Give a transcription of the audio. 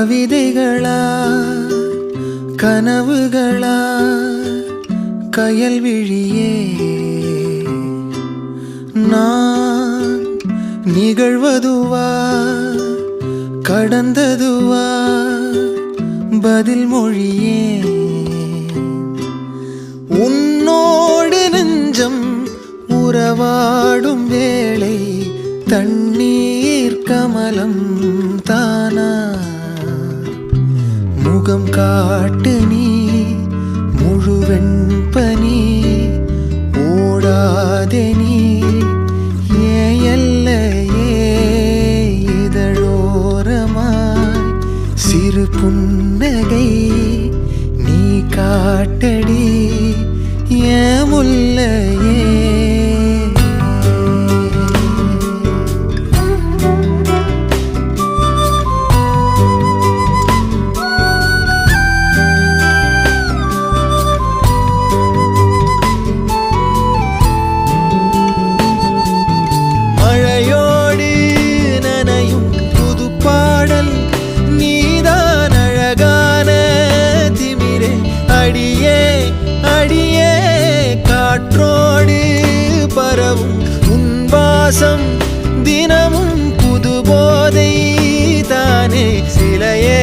கவிதைகளா கனவுகளா கயல்விழியே நான் நிகழ்வதுவா கடந்ததுவா பதில் மொழியே உன்னோடு நெஞ்சம் உறவாடும் வேளை தண்ணீர் கமலம் தானா முகம் காட்டு நீ முழுவெண்பனி ஓடாதே நீ ஏயல்லையே இதழோரமாய் சிறு புன்னகை நீ காட்டடி ஏமுல்லையே மழையோடு நனையும் புது பாடல் நீதான் அழகான திமிரே அடியே அடியே காற்றோடு பரவும் உன் வாசம் தினமும் புது போதை தானே சிலையே